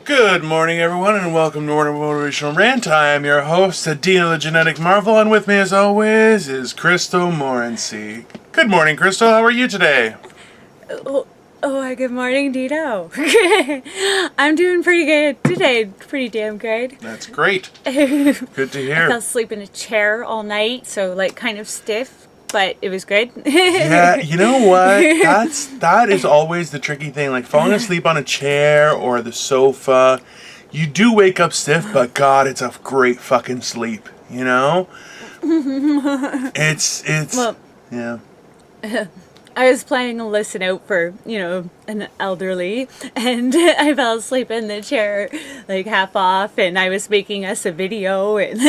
Good morning, everyone, and welcome to Morning Motivational Rant. I am your host, Dino the Genetic Marvel, and with me, as always, is Crystal Morency. Good morning, Crystal. How are you today? Good morning, Dino. I'm doing pretty good today. Pretty damn good. That's great. Good to hear. I fell asleep in a chair all night, so kind of stiff, but it was good. Yeah, you know what? That is always the tricky thing. Like falling asleep on a chair or the sofa, you do wake up stiff, but God, it's a great fucking sleep. You know? Yeah. I was planning to listen out for, an elderly, and I fell asleep in the chair, half off, and I was making us a video, and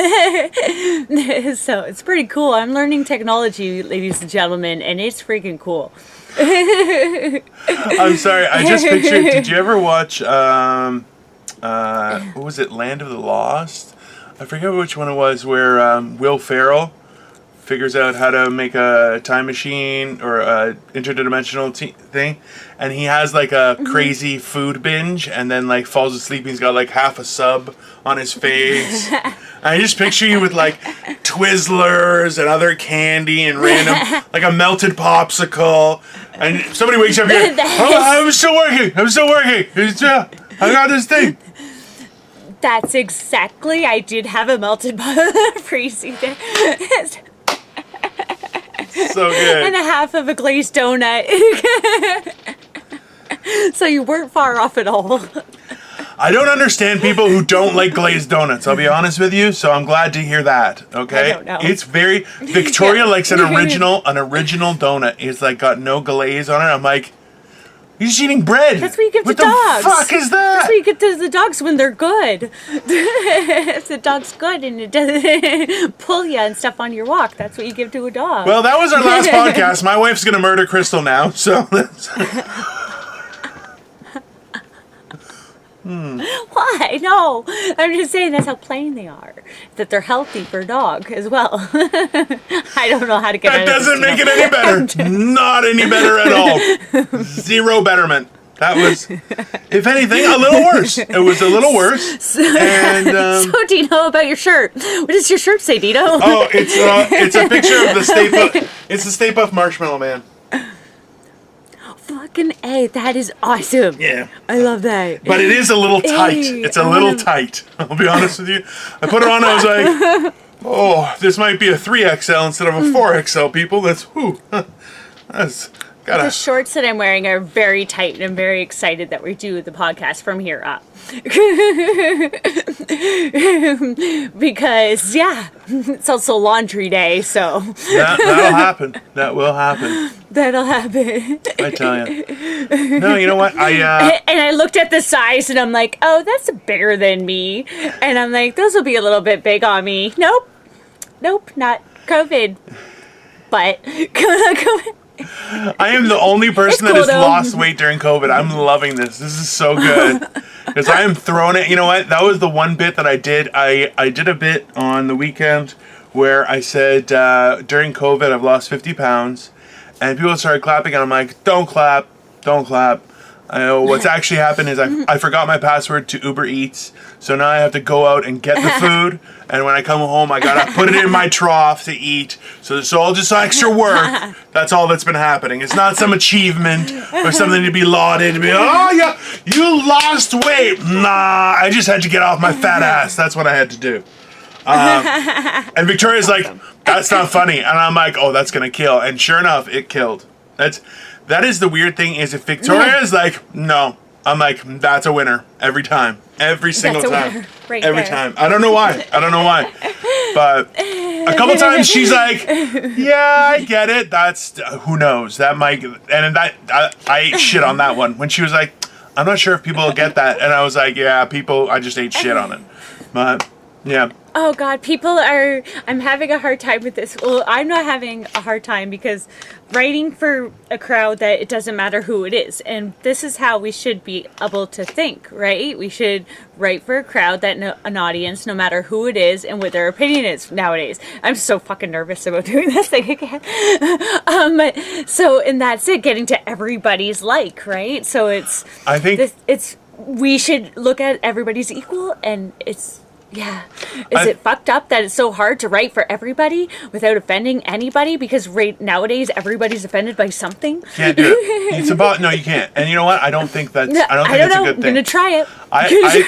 so it's pretty cool. I'm learning technology, ladies and gentlemen, and it's freaking cool. I'm sorry, I just pictured, did you ever watch, what was it, Land of the Lost? I forget which one it was, where Will Ferrell figures out how to make a time machine or a interdimensional thing, and he has a crazy food binge and then falls asleep. He's got half a sub on his face. And I just picture you with Twizzlers and other candy and random a melted popsicle, and somebody wakes up here, I'm still working, I got this thing. That's exactly, I did have a melted freezy there. So good. And a half of a glazed donut. So you weren't far off at all. I don't understand people who don't like glazed donuts, I'll be honest with you, so I'm glad to hear that, okay? I don't know. It's very... Victoria likes an original donut. It's got no glaze on it. I'm like, you're just eating bread. That's what you give to dogs. What the fuck is that? That's what you give to the dogs when they're good. If the dog's good and it doesn't pull you and stuff on your walk, that's what you give to a dog. Well, that was our last podcast. My wife's going to murder Crystal now, so... Why? No. I'm just saying that's how plain they are. That they're healthy for a dog as well. I don't know how to get that doesn't make it any better. Not any better at all. Zero betterment. That was, if anything, a little worse. It was a little worse. So do you know about your shirt? What does your shirt say, Dino? Oh, it's a picture of the Stay Puft. It's the Stay Puft Marshmallow Man. Fucking A, that is awesome. Yeah. I love that. But it is a little tight. It's a little tight. I'll be honest with you. I put it on and I was like, oh, this might be a 3XL instead of a 4XL, people. That's The shorts that I'm wearing are very tight, and I'm very excited that we do the podcast from here up. Because, it's also laundry day, so... That'll happen. That will happen. That'll happen. I tell you. No, you know what? And I looked at the size, and I'm like, oh, that's bigger than me. And I'm like, those will be a little bit big on me. Nope, not COVID. But... I am the only person that has lost weight during COVID. I'm loving this. This is so good. Because I am throwing it. You know what? That was the one bit that I did. I did a bit on the weekend where I said, during COVID, I've lost 50 pounds. And people started clapping, and I'm like, don't clap. I know what's actually happened is I forgot my password to Uber Eats, so now I have to go out and get the food, and when I come home, I gotta put it in my trough to eat. So it's all just extra work. That's all that's been happening. It's not some achievement or something to be lauded. To be, oh yeah, you lost weight. Nah, I just had to get off my fat ass. That's what I had to do. And Victoria's like, that's not funny, and I'm like, oh, that's gonna kill, and sure enough, it killed. That is the weird thing is if Victoria is like, no, I'm like, that's a winner every time. Every single time. Right every there. time. I don't know why. But a couple times she's like, yeah, I get it. That's, who knows? That might, and I ate shit on that one. When she was like, I'm not sure if people will get that. And I was like, yeah, I just ate shit on it. But, yeah. Oh God, I'm having a hard time with this. Well, I'm not having a hard time because writing for a crowd that it doesn't matter who it is. And this is how we should be able to think, right? We should write for a crowd that an audience, no matter who it is and what their opinion is nowadays. I'm so fucking nervous about doing this thing again. And that's it, getting to everybody's right? So it's we should look at everybody's equal, and it's, yeah. Is it fucked up that it's so hard to write for everybody without offending anybody? Because nowadays everybody's offended by something. Can't do it. It's about, no, you can't. And you know what? I don't think that's, I don't think it's a good thing. I'm gonna try it.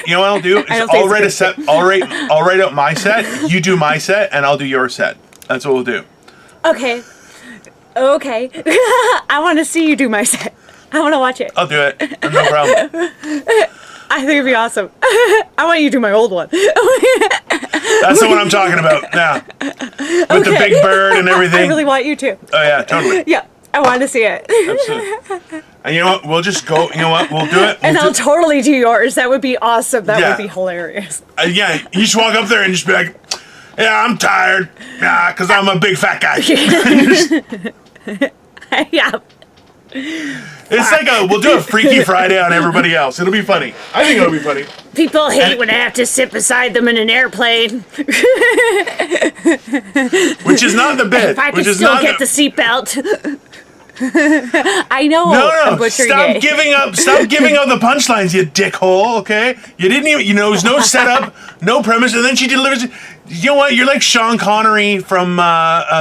You know what I'll do? Is I'll write a set. I'll write out my set. You do my set, and I'll do your set. That's what we'll do. Okay. I want to see you do my set. I want to watch it. I'll do it. No problem. I think it'd be awesome. I want you to do my old one. That's the one I'm talking about. Yeah. With the big bird and everything. I really want you to. Oh, yeah, totally. Yeah, I want to see it. Absolutely. And you know what? We'll just go. You know what? We'll do it. I'll totally do yours. That would be awesome. That would be hilarious. Yeah, you just walk up there and just be like, yeah, I'm tired. Yeah, because I'm a big fat guy. Yeah. It's like we'll do a Freaky Friday on everybody else. It'll be funny. I think it'll be funny. People hate when I have to sit beside them in an airplane. Which is not the bit. If I can still get the seatbelt. I know. No. Stop giving up the punchlines, you dickhole. Okay, you didn't even. You know, there's no setup, no premise, and then she delivers it. You know what? You're like Sean Connery from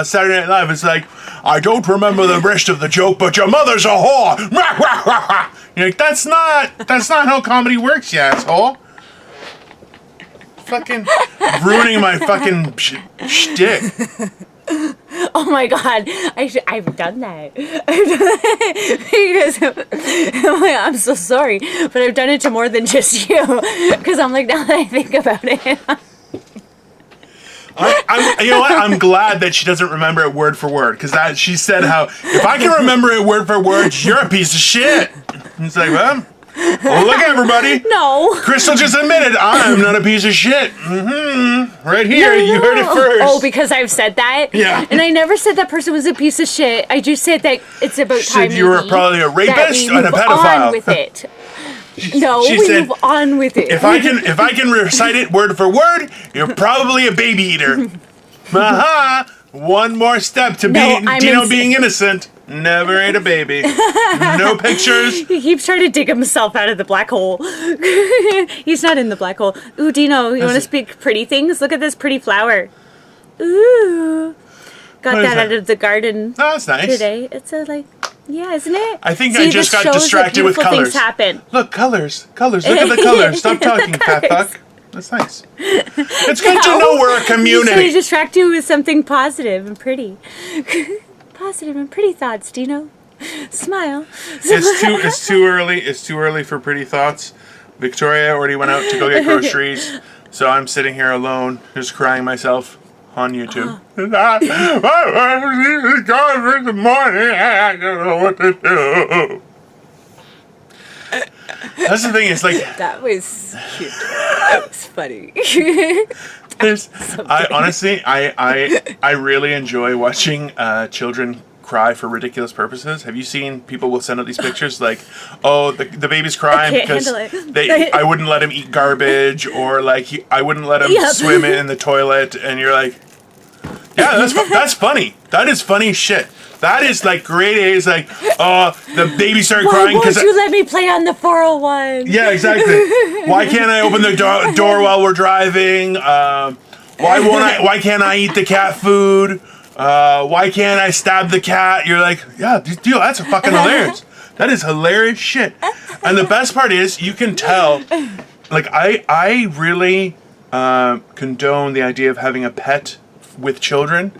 Saturday Night Live. It's like, I don't remember the rest of the joke, but your mother's a whore. You're like, that's not how comedy works, you asshole. Fucking ruining my fucking shtick. Oh my god, I've done that. Because I'm so sorry, but I've done it to more than just you. Because I'm like, now that I think about it. You know what? I'm glad that she doesn't remember it word for word, because she said how, if I can remember it word for word, you're a piece of shit. And it's like, well, look everybody. No. Crystal just admitted I'm not a piece of shit. Right here, No. You heard it first. Oh, because I've said that? Yeah. And I never said that person was a piece of shit. I just said that it's about time said you were probably a rapist and a pedophile. On with it. No, we move on with it. If I can recite it word for word, you're probably a baby eater. Aha! One more step to Dino being innocent. Never ate a baby. No pictures. He keeps trying to dig himself out of the black hole. He's not in the black hole. Ooh, Dino, you want to speak pretty things? Look at this pretty flower. Ooh. Got that out of the garden. Oh, that's nice. Today. It's yeah, isn't it? I think I just got distracted with colors. Things happen. Look, colors. Look at the colors. Stop talking, fat fuck. That's nice. It's good to know we're a community. I'm trying to distract you with something positive and pretty. Positive and pretty thoughts, Dino. Smile. It's too early. It's too early for pretty thoughts. Victoria already went out to go get groceries, so I'm sitting here alone, just crying myself on YouTube. God, in the morning, I don't know what to do. That's the thing. It's like that was cute. That was funny. I really enjoy watching children cry for ridiculous purposes. Have you seen people will send out these pictures like, oh, the baby's crying because I wouldn't let him eat garbage, or like I wouldn't let him swim in the toilet, and you're like, yeah, that's funny. That is funny shit. That is like grade A is like, the baby started crying because you let me play on the 401. Yeah, exactly. Why can't I open the door while we're driving? Why can't I eat the cat food? Why can't I stab the cat? You're like, yeah, dude, that's fucking hilarious. That is hilarious shit. And the best part is you can tell, like I really condone the idea of having a pet with children.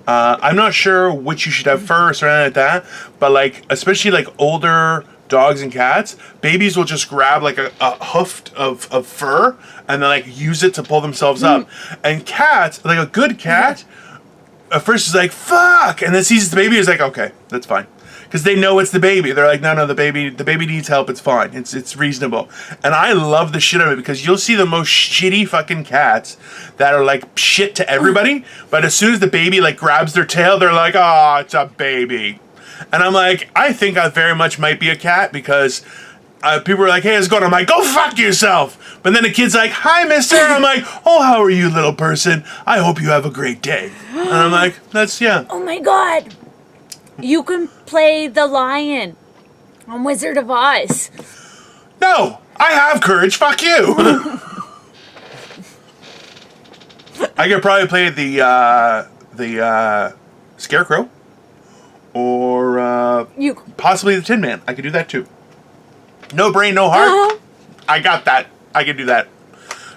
I'm not sure which you should have first or anything like that, but like, especially like older dogs and cats, babies will just grab like a hoof of fur and then like use it to pull themselves up. And cats, like a good cat, at first is like, fuck, and then sees the baby is like, okay, that's fine. Because they know it's the baby. They're like, no, the baby needs help. It's fine. It's reasonable. And I love the shit of it because you'll see the most shitty fucking cats that are like shit to everybody. But as soon as the baby like grabs their tail, they're like, oh, it's a baby. And I'm like, I think I very much might be a cat because people are like, hey, how's it going? I'm like, go fuck yourself. But then the kid's like, hi, mister. I'm like, oh, how are you, little person? I hope you have a great day. And I'm like, yeah. Oh my God. You can play the lion on Wizard of Oz. No. I have courage. Fuck you. I could probably play the Scarecrow, or possibly the Tin Man. I could do that too. No brain, no heart. I got that. I can do that.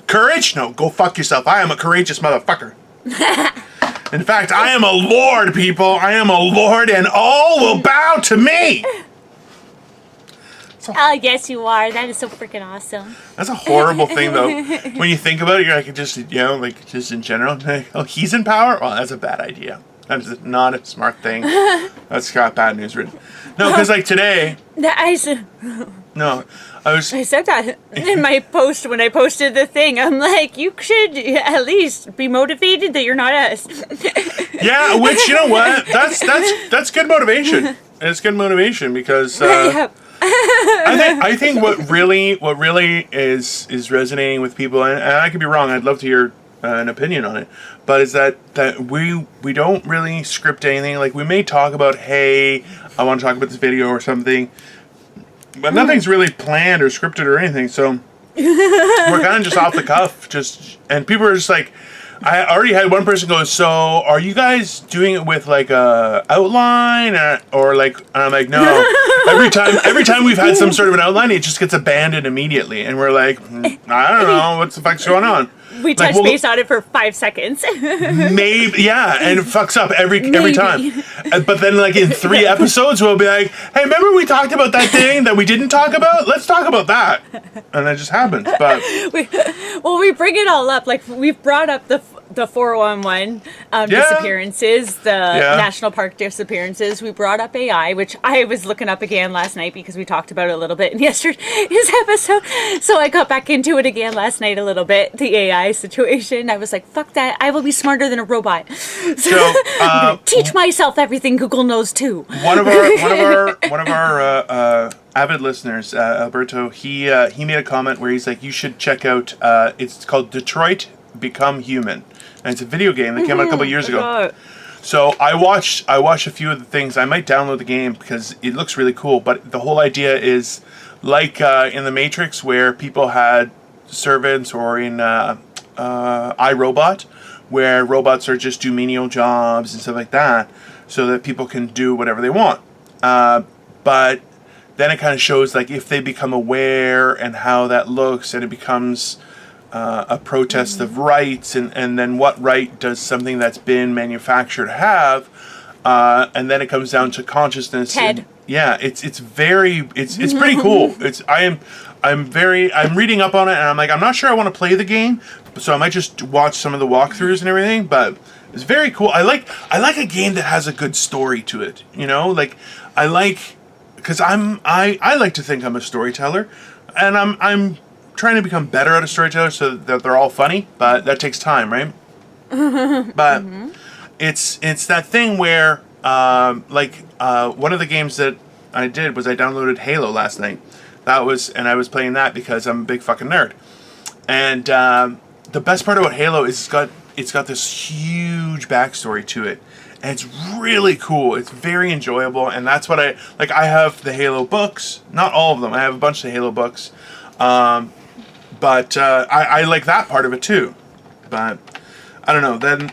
Courage? No, go fuck yourself. I am a courageous motherfucker. In fact, I am a lord, people. I am a lord, and all will bow to me. Oh, yes, you are. That is so freaking awesome. That's a horrible thing, though. When you think about it, you're like, just in general, like, oh, he's in power? Well, that's a bad idea. That is not a smart thing. That's got bad news written. No, because, like, today... I said that in my post when I posted the thing. I'm like, you should at least be motivated that you're not us. Yeah, which, you know what? That's good motivation. It's good motivation because... I think what really is resonating with people, and I could be wrong. I'd love to hear an opinion on it, but is that we don't really script anything. Like, we may talk about, hey, I want to talk about this video or something, but nothing's really planned or scripted or anything. So we're kind of just off the cuff, and people are just like. I already had one person go, so are you guys doing it with like a outline or like, and I'm like, no. Every time we've had some sort of an outline, it just gets abandoned immediately. And we're like, I don't know, what the fuck's going on? We touch base on it for 5 seconds. Maybe, yeah, and it fucks up every time. But then like in 3 episodes, we'll be like, hey, remember we talked about that thing that we didn't talk about? Let's talk about that. And that just happens. But we bring it all up. Like, we've brought up the 411 disappearances, the national park disappearances. We brought up AI, which I was looking up again last night because we talked about it a little bit in yesterday's episode. So I got back into it again last night a little bit, the AI situation. I was like, fuck that. I will be smarter than a robot. So teach myself everything Google knows too. One of our avid listeners, Alberto, he made a comment where he's like, you should check out, it's called Detroit Become Human. And it's a video game that came out a couple years ago. So I watched a few of the things. I might download the game because it looks really cool. But the whole idea is like in The Matrix, where people had servants, or in iRobot, where robots are just do menial jobs and stuff like that, so that people can do whatever they want. But then it kind of shows like if they become aware and how that looks, and it becomes a protest of rights, and then what right does something that's been manufactured have, and then it comes down to consciousness. Ted. It's pretty cool. I'm reading up on it, and I'm like, I'm not sure I want to play the game, so I might just watch some of the walkthroughs and everything, but it's very cool. I like a game that has a good story to it, like because I like to think I'm a storyteller, and I'm trying to become better at a storyteller so that they're all funny, but that takes time, right? But it's that thing where one of the games that I did was I downloaded Halo last night. And I was playing that because I'm a big fucking nerd. And the best part about Halo is it's got this huge backstory to it. And it's really cool. It's very enjoyable, and that's what I have the Halo books, not all of them. I have a bunch of Halo books. But I like that part of it too. But I don't know. Then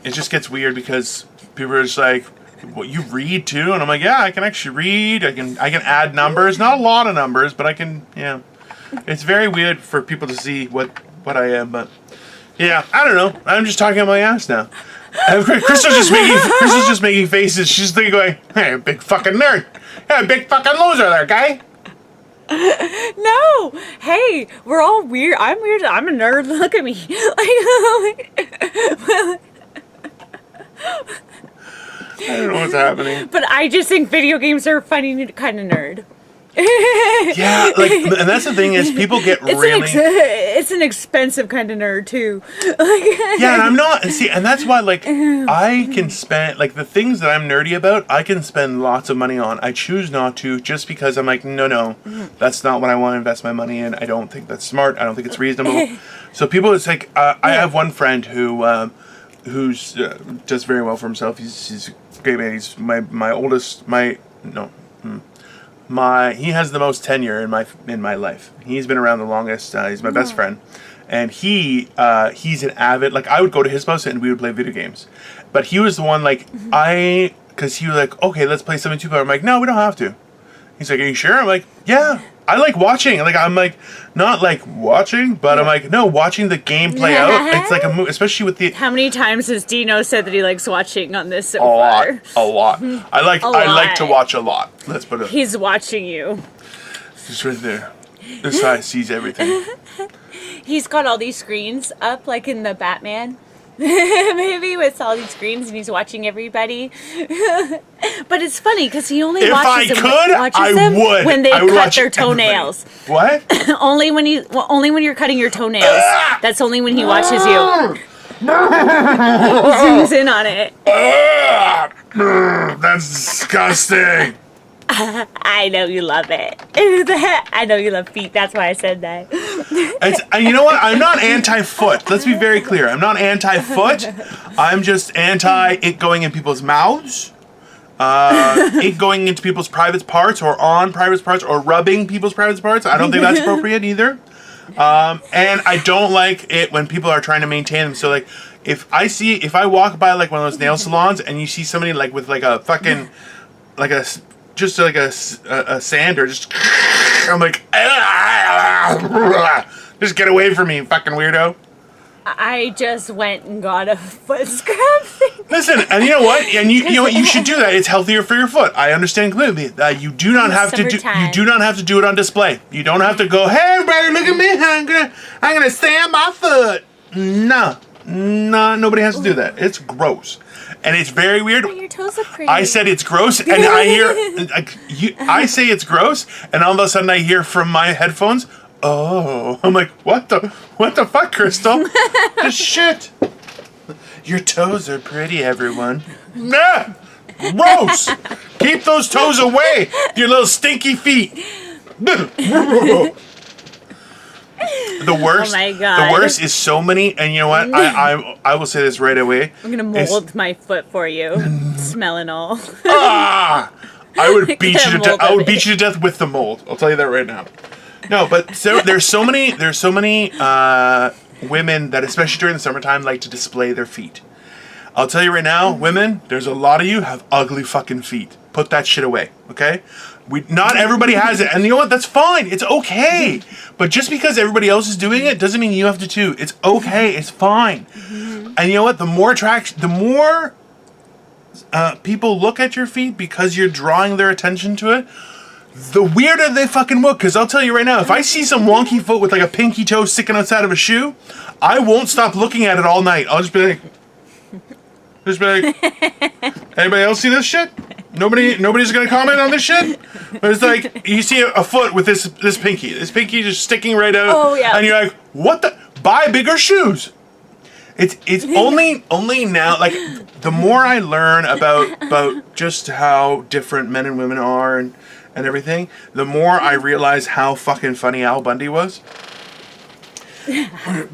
it just gets weird because people are just like, "What, you read too?" And I'm like, "Yeah, I can actually read. I can add numbers. Not a lot of numbers, but I can. Yeah." It's very weird for people to see what I am, but yeah, I don't know. I'm just talking on my ass now. And Crystal's just making faces. She's going, "Hey, big fucking nerd. Yeah, big fucking loser there, guy." No, hey, we're all weird. I'm weird. I'm a nerd. Look at me. I don't know what's happening. But I just think video games are funny kind of nerd. Yeah, and that's the thing is people get it's an expensive kind of nerd too. Yeah, and I'm not. And that's why I can spend the things that I'm nerdy about. I can spend lots of money on. I choose not to just because I'm like, no, that's not what I want to invest my money in. I don't think that's smart. I don't think it's reasonable. So people, it's like I have one friend who's does very well for himself. He's a great man. He's my oldest. he has the most tenure in my life. He's been around the longest. He's my best friend, and he's an avid, like, I would go to his house and we would play video games, but he was the one, like, because he was like, okay, let's play 72 player. I'm like, no, we don't have to. He's like, are you sure? I'm like, yeah. I like watching. Like, I'm like, not like watching, but I'm like, no, watching the game play out. It's like a movie, especially with the. How many times has Dino said that he likes watching on this so far? A lot. I like to watch a lot. Let's put it. He's watching you. Just right there. This guy sees everything. He's got all these screens up, like in the Batman. Maybe with all these screens, and he's watching everybody. But it's funny because he only watches them when they cut their toenails. What? only when you're cutting your toenails. That's only when he watches you. He zooms in on it. That's disgusting. I know you love it. I know you love feet. That's why I said that. And you know what? I'm not anti-foot. Let's be very clear. I'm not anti-foot. I'm just anti-it going in people's mouths, it going into people's private parts or on private parts or rubbing people's private parts. I don't think that's appropriate either. And I don't like it when people are trying to maintain them. So, like, if I walk by, like, one of those nail salons and you see somebody, like, with, like, a fucking, like, a sander, just, I'm like, just get away from me, fucking weirdo. I just went and got a foot scrub thing. Listen, and you know what? And you know what? You should do that. It's healthier for your foot. I understand clearly that you do not have to do. You do not have to do it on display. You don't have to go, hey, everybody, look at me. I'm gonna sand my foot. No, nobody has to do that. It's gross. And it's very weird. But your toes look pretty. I said it's gross, and I hear I say it's gross, and all of a sudden I hear from my headphones, oh, I'm like, what the fuck, Crystal? This shit. Your toes are pretty, everyone. Nah, gross. Keep those toes away, your little stinky feet. The worst. Oh my God. The worst is so many, and you know what? I will say this right away. I'm gonna mold my foot for you, smell and all. I would beat you to death. I would beat you to death with the mold. I'll tell you that right now. No, but there's so many women that, especially during the summertime, like to display their feet. I'll tell you right now, women, there's a lot of you have ugly fucking feet. Put that shit away, okay? Not everybody has it, and you know what? That's fine. It's okay. But just because everybody else is doing it doesn't mean you have to too. It's okay. It's fine. And you know what? The more people look at your feet because you're drawing their attention to it, the weirder they fucking look. Because I'll tell you right now, if I see some wonky foot with like a pinky toe sticking outside of a shoe, I won't stop looking at it all night. I'll just be like, anybody else see this shit? Nobody's gonna comment on this shit. But it's like you see a foot with this pinky just sticking right out. Oh yeah. And you're like, what the? Buy bigger shoes. It's only now, like, the more I learn about just how different men and women are and everything, the more I realize how fucking funny Al Bundy was.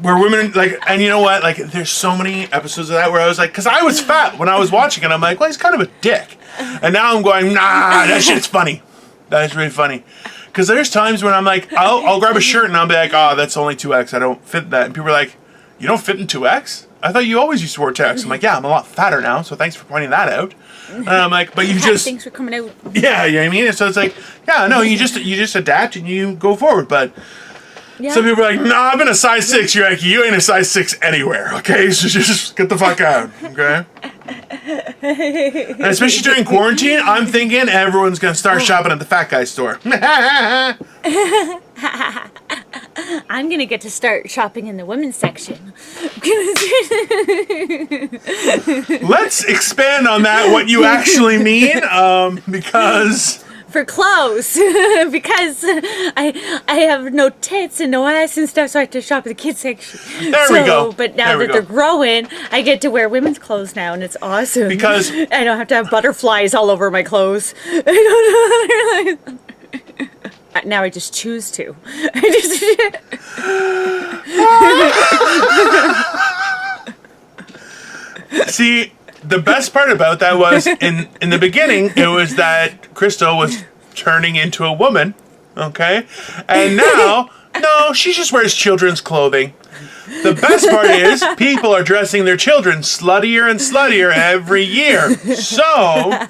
Where women, like, and you know what, like, there's so many episodes of that where I was like, because I was fat when I was watching it, I'm like, well, he's kind of a dick. And now I'm going, nah, that shit's funny. That is really funny. Because there's times when I'm like, I'll grab a shirt and I'll be like, oh, that's only 2X, I don't fit that. And people are like, you don't fit in 2X? I thought you always used to wear 2X. I'm like, yeah, I'm a lot fatter now, so thanks for pointing that out. And I'm like, but you just... Thanks for coming out. Yeah, you know what I mean? So it's like, yeah, no, you just adapt and you go forward, but... Yeah. Some people are like, nah, I've been a size 6. You're like, you ain't a size 6 anywhere, okay? So just get the fuck out, okay? And especially during quarantine, I'm thinking everyone's going to start shopping at the fat guy store. I'm going to get to start shopping in the women's section. Let's expand on that, what you actually mean, because... For clothes, because I have no tits and no ass and stuff, so I have to shop at the kids section. There we go. But now that they're growing, I get to wear women's clothes now, and it's awesome. Because I don't have to have butterflies all over my clothes. I don't know. Now I just choose to. See, the best part about that was in the beginning, it was that Crystal was turning into a woman, okay? And now, no, she just wears children's clothing. The best part is people are dressing their children sluttier and sluttier every year. So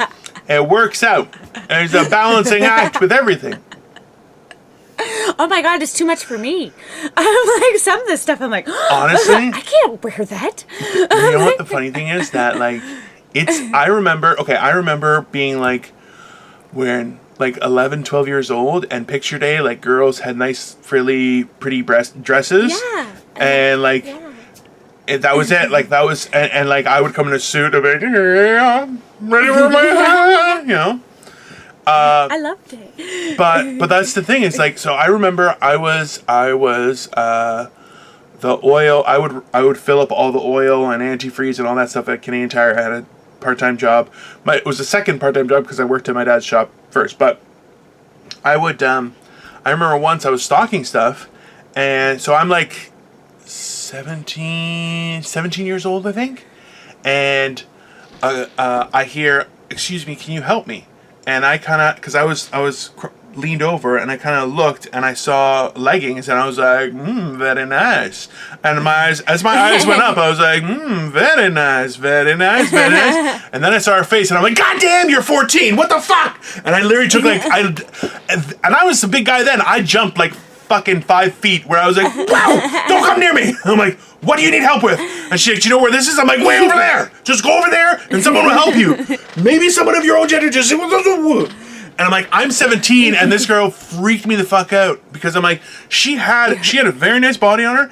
it works out. There's a balancing act with everything. Oh my God, it's too much for me. I'm like, some of this stuff, I'm like, Honestly, I can't wear that. you know what the funny thing is? That like, I remember being like, wearing like 11, 12 years old, and picture day, like girls had nice, frilly, pretty dresses. Yeah. And like, and that was it. Like that was, and like I would come in a suit and be like, yeah, I'm ready for my hat, you know. I loved it. But that's the thing. Is like, so I remember I was the oil. I would fill up all the oil and antifreeze and all that stuff at Canadian Tire. I had a part-time job. It was a second part-time job because I worked at my dad's shop first. But I would. I remember once I was stocking stuff, and so I'm like 17 years old, I think, and I hear, "Excuse me, can you help me?" And I kind of, because I was leaned over, and I kind of looked, and I saw leggings, and I was like, very nice. And as my eyes went up, I was like, very nice, very nice, very nice. And then I saw her face, and I'm like, God damn, you're 14, what the fuck? And I literally took like, and I was a big guy then, I jumped like fucking 5 feet, where I was like, wow, don't come near me. I'm like, what do you need help with? And she's like, do you know where this is? I'm like, way over there. Just go over there and someone will help you. Maybe someone of your own gender just... And I'm like, I'm 17, and this girl freaked me the fuck out, because I'm like, she had a very nice body on her,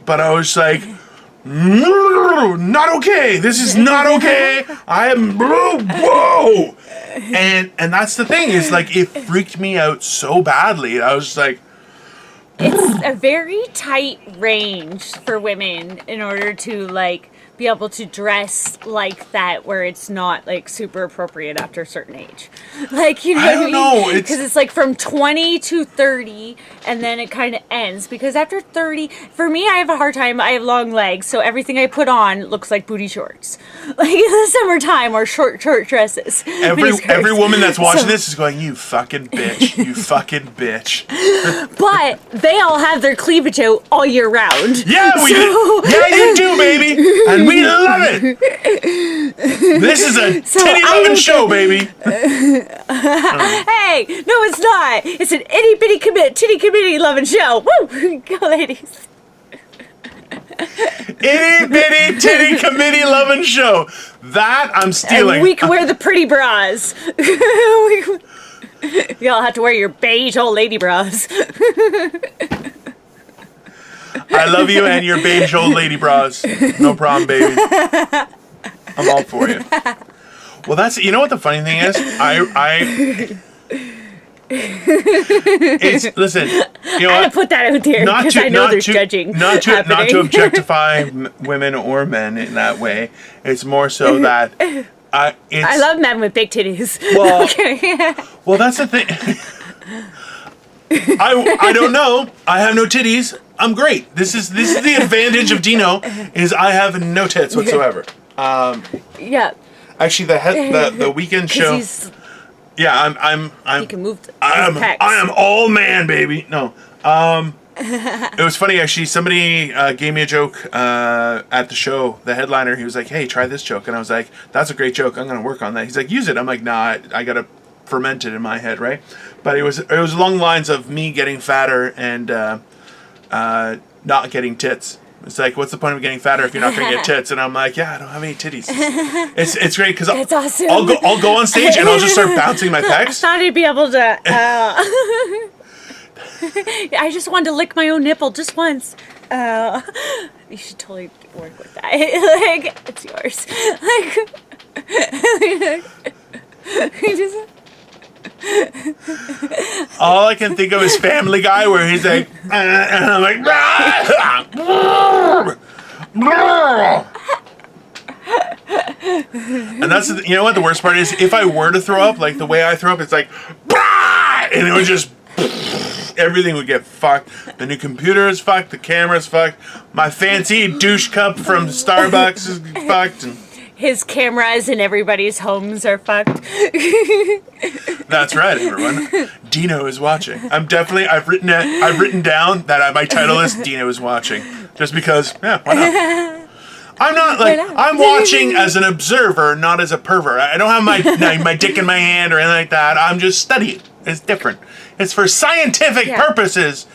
but I was like, no, not okay. This is not okay. I am, whoa. And that's the thing, is like, it freaked me out so badly. I was like, It's a very tight range for women in order to like be able to dress like that, where it's not like super appropriate after a certain age. Like, you know what I mean? know. Because it's like from 20 to 30, and then it kind of ends. Because after 30, for me, I have a hard time. I have long legs, so everything I put on looks like booty shorts. Like in the summertime, or short dresses. Every woman that's watching this is going, you fucking bitch, you fucking bitch. But they all have their cleavage out all year round. Yeah, we do. Yeah, you do, baby. And we love it. This is a titty loving show, baby. Hey, no, it's not. It's an itty bitty titty committee loving show. Woo! Go, ladies. Itty bitty titty committee loving show. That I'm stealing. And we can wear the pretty bras. Y'all have to wear your beige old lady bras. I love you and your beige old lady bras. No problem, baby. I'm all for you. Well, that's, you know what the funny thing is? Listen, you know I what? had to put that out there because I know there's judging not to objectify happening. women or men in that way. It's more so that I love men with big titties. Well, Okay. well, that's the thing. I don't know. I have no titties. I'm great. This is the advantage of Dino, is I have no tits whatsoever. Yeah. Actually, the weekend show. Yeah, I'm. He can move. I am all man, baby. No. It was funny, actually. Somebody gave me a joke at the show. The headliner, he was like, "Hey, try this joke," and I was like, "That's a great joke. I'm gonna work on that." He's like, "Use it." I'm like, "Nah, I gotta ferment it in my head, right?" But it was along the lines of me getting fatter and not getting tits. It's like, what's the point of getting fatter if you're not gonna get tits? And I'm like, yeah, I don't have any titties. It's great because awesome. I'll go on stage and I'll just start bouncing my pecs. I thought I'd be able to. I just wanted to lick my own nipple just once. You should totally work with that. Like, it's yours. All I can think of is Family Guy, where he's like, and I'm like, and that's you know what the worst part is? If I were to throw up, like the way I throw up, it's like, and it would just. Everything would get fucked. The new computer is fucked. The camera's fucked. My fancy douche cup from Starbucks is fucked. And his cameras in everybody's homes are fucked. That's right, everyone. Dino is watching. I've written down that my title is Dino is watching. Just because, yeah, why not? I'm not I'm watching as an observer, not as a pervert. I don't have my dick in my hand or anything like that. I'm just studying. It's different. It's for scientific purposes.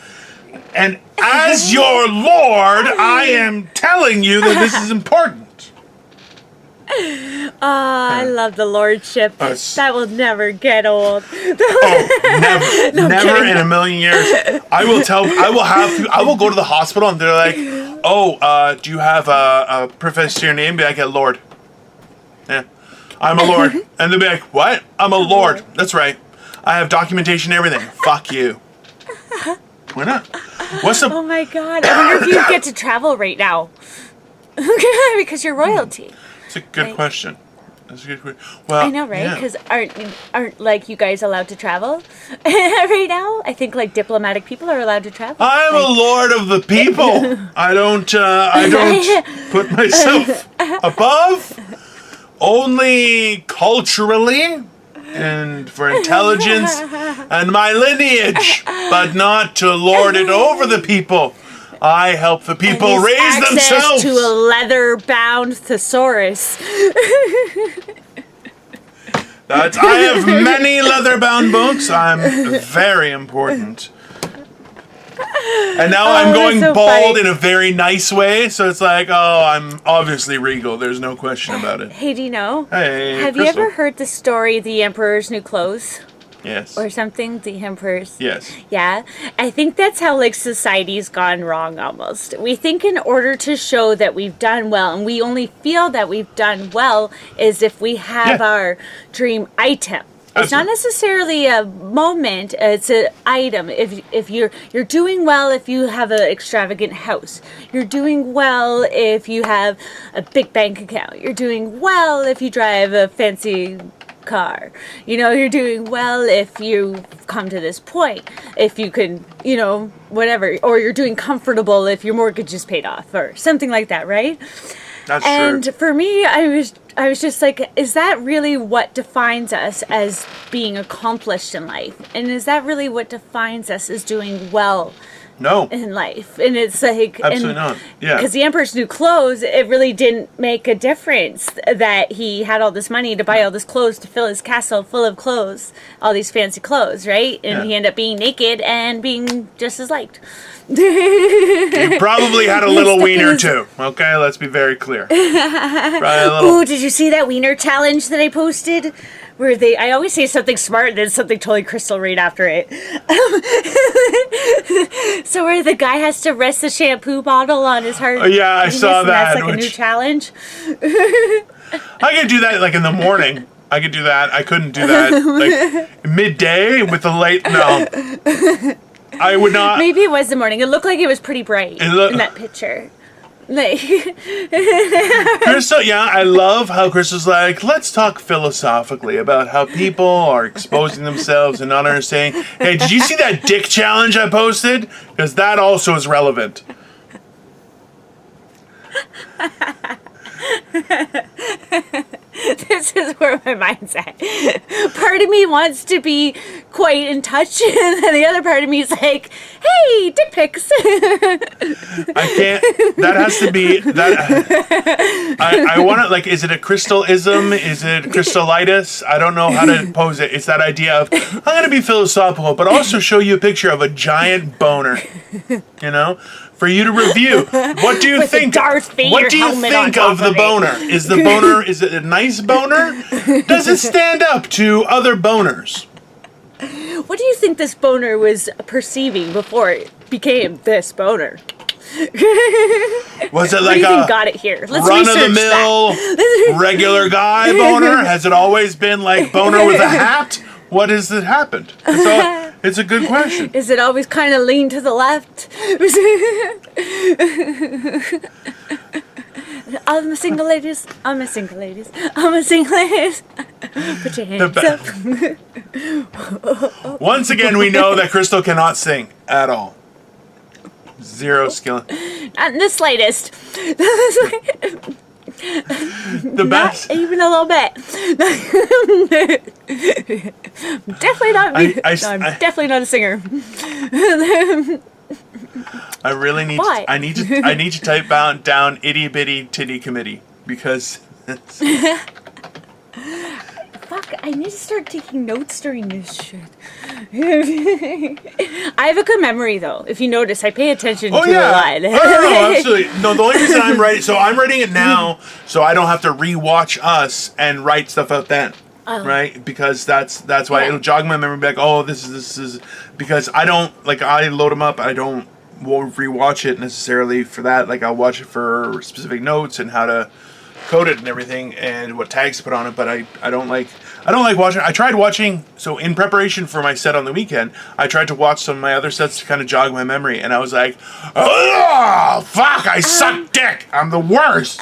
And as your lord, I am telling you that this is important. I love the lordship. That will never get old. Never in a million years. I will go to the hospital and they're like, do you have a professor to your name? Be like, a lord. Yeah, I'm a lord. And they'll be like, what? I'm a lord. That's right. I have documentation and everything. Fuck you. Why not? Oh my god. I wonder if you get to travel right now. Because you're royalty. It's a good question. That's a good question. Well, I know, right? Because aren't like you guys allowed to travel right now? I think like diplomatic people are allowed to travel. I'm a lord of the people. I don't put myself above. Only culturally and for intelligence and my lineage, but not to lord it over the people. I help the people raise themselves. To a leather-bound thesaurus. I have many leather-bound books. I'm very important. And now I'm going so bald in a very nice way, so it's like, I'm obviously regal. There's no question about it. Hey, Dino. Hey, have you ever heard the story, The Emperor's New Clothes? Yes. Or something, The Emperor's. Yes. Yeah. I think that's how society's gone wrong almost. We think in order to show that we've done well, and we only feel that we've done well is if we have our dream item. It's not necessarily a moment, it's an item. If you're doing well if you have an extravagant house. You're doing well if you have a big bank account. You're doing well if you drive a fancy car. You're doing well if you come to this point. If you can, whatever. Or you're doing comfortable if your mortgage is paid off or something like that, right? That's true. And for me, I was just like, is that really what defines us as being accomplished in life? And is that really what defines us as doing well in life? And it's like... Absolutely not. Yeah. Because the Emperor's New Clothes, it really didn't make a difference that he had all this money to buy all this clothes to fill his castle full of clothes, all these fancy clothes, right? And he ended up being naked and being just as liked. You probably had a little wiener too. Okay, let's be very clear. Ooh, did you see that wiener challenge that I posted? Where I always say something smart and then something totally crystal right after it. So where the guy has to rest the shampoo bottle on his hard yeah, I saw that. That's like a new challenge. I could do that like in the morning. I could do that. I couldn't do that like midday with the light. No. I would not. Maybe it was the morning. It looked like it was pretty bright in that picture. Like Crystal, I love how Crystal's like, let's talk philosophically about how people are exposing themselves and not understanding. Hey, did you see that dick challenge I posted? Because that also is relevant. This is where my mind's at. Part of me wants to be quite in touch, and then the other part of me is like, hey, dick pics. I can't. That has to be that. I want to like. Is it a crystalism? Is it crystallitis? I don't know how to pose it. It's that idea of I'm going to be philosophical, but also show you a picture of a giant boner. For you to review. What do you think? What do you think of the boner? Is the boner? Is it a nice boner? Does it stand up to other boners? What do you think this boner was perceiving before it became this boner? Was it like a got it here? Let's run-of-the-mill regular guy boner? Has it always been like boner with a hat? What has it happened? It's a good question. Is it always kind of lean to the left? I'm a single ladies. I'm a single ladies. I'm a single ladies. Put your hands up. Once again, we know that Crystal cannot sing at all. Zero skill. Not in the slightest. The best. Not even a little bit. Definitely not. I'm definitely not a singer. I really need. Why? I need to type down Itty Bitty Titty Comity because. Fuck! I need to start taking notes during this shit. I have a good memory though. If you notice, I pay attention to a lot. No, absolutely. No, the only reason I'm writing, so I'm writing it now, so I don't have to rewatch us and write stuff out then. Right, because that's why it'll jog my memory back. Oh, this is because I don't I load them up. Won't rewatch it necessarily for that. Like I'll watch it for specific notes and how to code it and everything and what tags to put on it. But I don't like watching. I tried watching. So in preparation for my set on the weekend, I tried to watch some of my other sets to kind of jog my memory, and I was like, oh fuck, I suck dick. I'm the worst.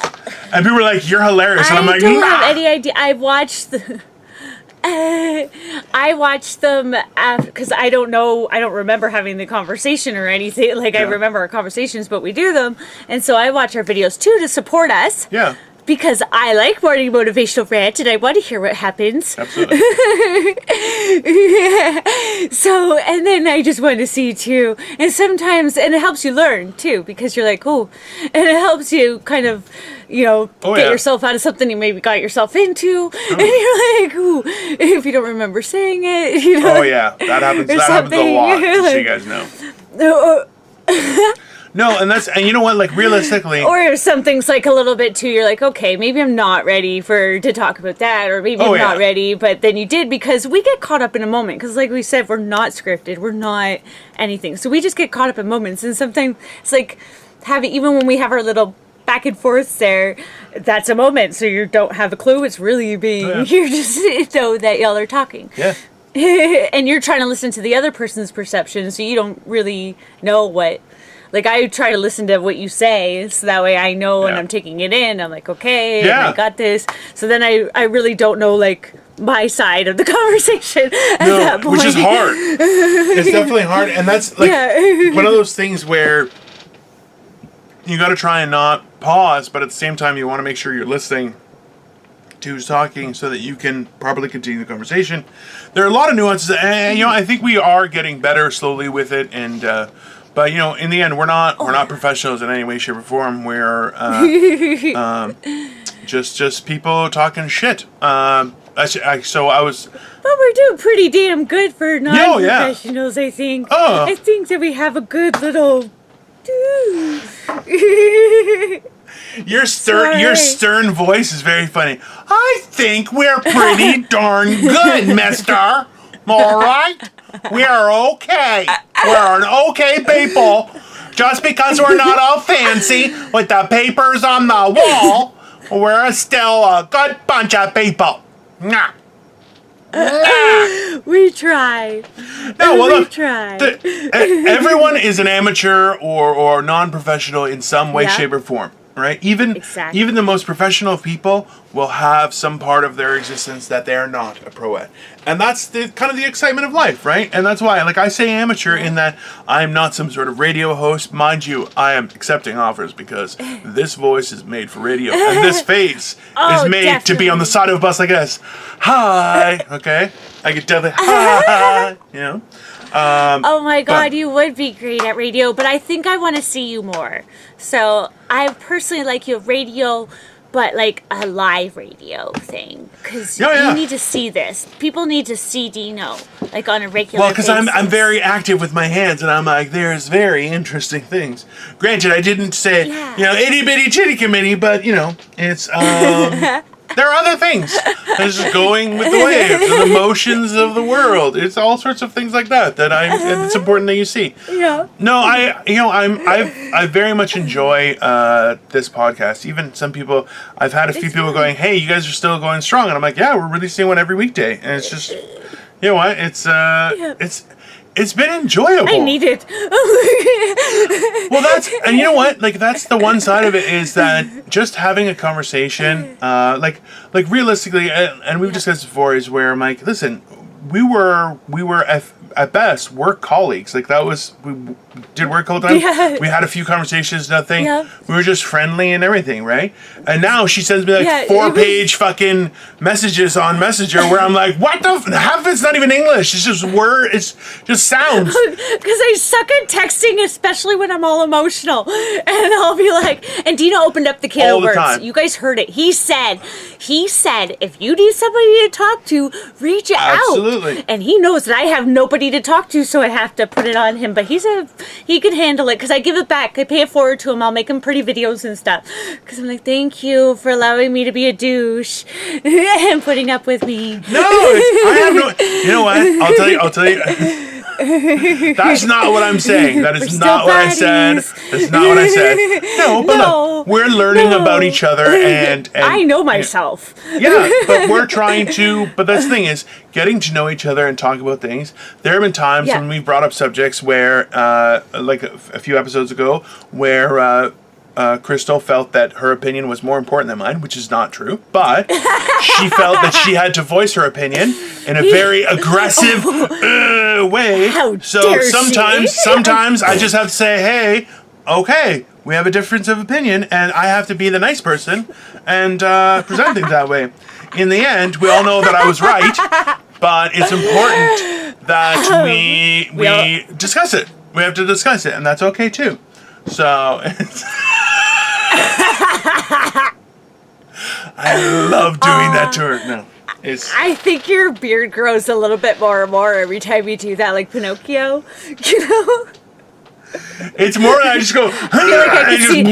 And people were like, you're hilarious, and I'm like, I don't have any idea. I watched them because I don't remember having the conversation or anything. Like, I remember our conversations, but we do them. And so I watch our videos too to support us. Yeah. Because I like Morning Motivational Rant and I want to hear what happens. Absolutely. So, and then I just want to see too. And sometimes, and it helps you learn too, because you're like, oh, and it helps you kind of, get yourself out of something you maybe got yourself into. And you're like, ooh, if you don't remember saying it, Oh yeah, that happens. That happens a lot, just so you guys know. No, and you know what, like realistically. Or if something's like a little bit too, you're like, okay, maybe I'm not ready to talk about that, or maybe I'm not ready, but then you did, because we get caught up in a moment, because like we said, we're not scripted, we're not anything, so we just get caught up in moments, and sometimes it's like, even when we have our little back and forth there, that's a moment, so you don't have a clue, it's really being, you just know that y'all are talking. Yeah. And you're trying to listen to the other person's perception, so you don't really know what. Like, I try to listen to what you say, so that way I know and I'm taking it in. I'm like, okay, I got this. So then I really don't know, like, my side of the conversation at that point. Which is hard. It's definitely hard. And that's, like, one of those things where you got to try and not pause, but at the same time, you want to make sure you're listening to who's talking so that you can properly continue the conversation. There are a lot of nuances, and, I think we are getting better slowly with it, and... but in the end, we're not professionals in any way, shape, or form. We're just people talking shit. But we're doing pretty damn good for non-professionals. I think. I think that we have a good little. Your stern voice is very funny. I think we're pretty darn good, mister. All right. We are okay. We're an okay people. Just because we're not all fancy with the papers on the wall, we're still a good bunch of people. Nah. We try. No, well, we try. Everyone is an amateur or non-professional in some way, shape, or form. Right? Even the most professional people will have some part of their existence that they are not a pro at. And that's kind of the excitement of life, right? And that's why, like I say amateur in that I'm not some sort of radio host. Mind you, I am accepting offers because this voice is made for radio. And this face is made to be on the side of a bus like this. Hi! Okay? I could definitely, hi! Oh my god, you would be great at radio, but I think I want to see you more. So I personally like your radio, but like a live radio thing, because you need to see this. People need to see Dino like on a regular basis. Well, because I'm very active with my hands, and I'm like, there's very interesting things. Granted, I didn't say itty bitty chitty committee, but it's there are other things. It's just going with the waves, the emotions of the world. It's all sorts of things like that it's important that you see. Yeah. No, I very much enjoy this podcast. Even some people, I've had a few people going, "Hey, you guys are still going strong," and I'm like, "Yeah, we're releasing one every weekday," and it's just, you know what? It's been enjoyable. I need it. Well, and you know what? Like, that's the one side of it, is that just having a conversation, like realistically, and we've discussed before, is where I'm like, listen, we were at best, work colleagues. Like that was, we did work all the time. Yeah. We had a few conversations, nothing. Yeah. We were just friendly and everything, right? And now she sends me like Yeah, 4-page fucking messages on Messenger where I'm like, what the, half of it's not even English. It's just it's just sounds. Because I suck at texting, especially when I'm all emotional. And I'll be like, and Dino opened up the can All of the words. time. You guys heard it. He said, if you need somebody to talk to, reach out. Absolutely. And he knows that I have nobody to talk to, so I have to put it on him. But he can handle it because I give it back. I pay it forward to him. I'll make him pretty videos and stuff. Because I'm like, thank you for allowing me to be a douche and putting up with me. No, I have no. You know what? I'll tell you. That's not what I'm saying. That is not what I said. That's not what I said. No, but look, we're learning about each other, and I know myself. Yeah, but we're trying to. But that's the thing is getting to know each other and talk about things. There have been times when we've brought up subjects where, like a few episodes ago, where. Crystal felt that her opinion was more important than mine, which is not true. But she felt that she had to voice her opinion in a very aggressive way. How So dare sometimes I just have to say, hey, okay, we have a difference of opinion, and I have to be the nice person and present things that way. In the end, we all know that I was right, but it's important that we discuss it. We have to discuss it, and that's okay too. So I love doing that to her. No, I think your beard grows a little bit more and more every time you do that, like Pinocchio. You know, it's more. I just go. I feel like I can see.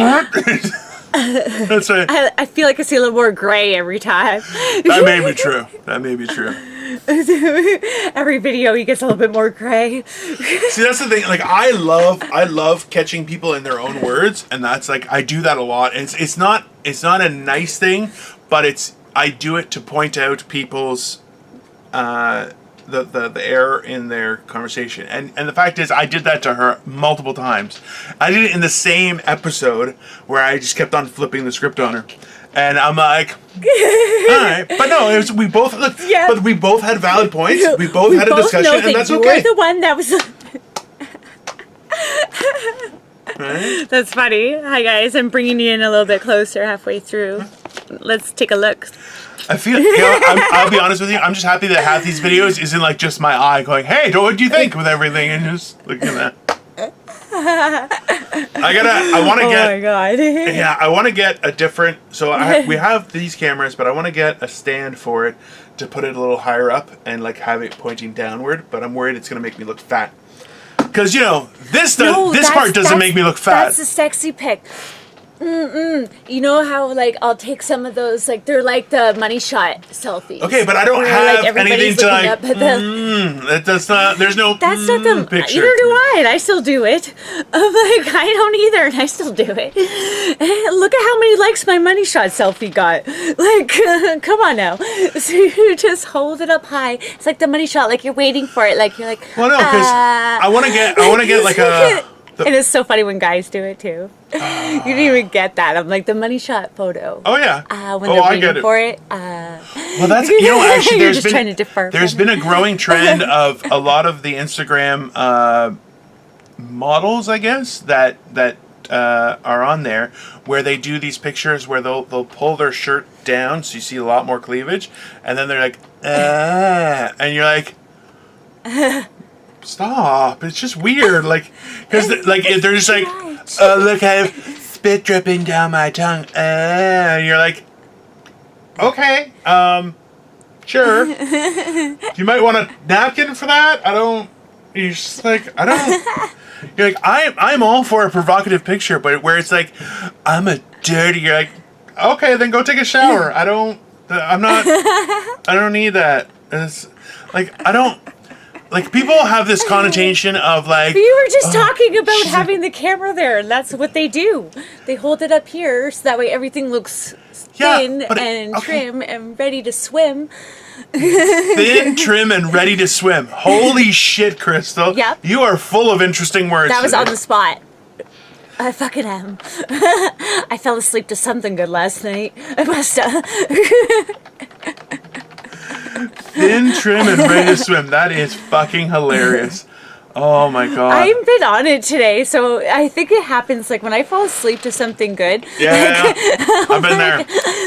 That's right. I feel like I see a little more gray every time. That may be true. That may be true. Every video he gets a little bit more gray. See, that's the thing. Like, I love catching people in their own words, and that's like I do that a lot. And it's not a nice thing, but I do it to point out people's the error in their conversation. And the fact is, I did that to her multiple times. I did it in the same episode where I just kept on flipping the script on her. And I'm like, all right, but no, we both but we both had valid points. We both had a discussion, and that's okay. You're the one that was. Right? That's funny. Hi guys, I'm bringing you in a little bit closer halfway through. Let's take a look. I feel, I'll be honest with you. I'm just happy that half these videos isn't like just my eye going, "Hey, what do you think with everything?" and just looking at that. I want to get. Oh my god. Yeah, I want to get a different. So we have these cameras, but I want to get a stand for it to put it a little higher up and like have it pointing downward. But I'm worried it's gonna make me look fat. Because this part doesn't make me look fat. That's a sexy pic. You know how like I'll take some of those like they're like the money shot selfies. Okay, but I don't have anything to like. That's not. There's no. That's not the picture. Either do I, and I still do it. I'm like I don't either, and I still do it. Look at how many likes my money shot selfie got. Like, come on now. So you just hold it up high. It's like the money shot. Like you're waiting for it. Like you're like. Well, no, because I want to get like a. And it's so funny when guys do it too. You didn't even get that. I'm like the money shot photo. Oh yeah. When they're waiting for it. Well, that's actually there's been a growing trend of a lot of the Instagram models, I guess that are on there where they do these pictures where they'll pull their shirt down so you see a lot more cleavage, and then they're like, and you're like. Stop! It's just weird, like, because like they're just like, look, I have spit dripping down my tongue, and you're like, okay, sure. You might want a napkin for that. You're just like, I don't. You're like, I'm all for a provocative picture, but where it's like, I'm a dirty. You're like, okay, then go take a shower. I don't need that. It's like I don't. Like, people have this connotation of, like... But you were just talking about having the camera there, and that's what they do. They hold it up here, so that way everything looks thin and trim and ready to swim. Thin, trim, and ready to swim. Holy shit, Crystal. Yep. You are full of interesting words. That was on the spot. I fucking am. I fell asleep to something good last night. I must have. Thin, trim, and ready to swim. That is fucking hilarious. Oh my god. I haven't been on it today, so I think it happens like when I fall asleep to something good. Yeah, I've been there.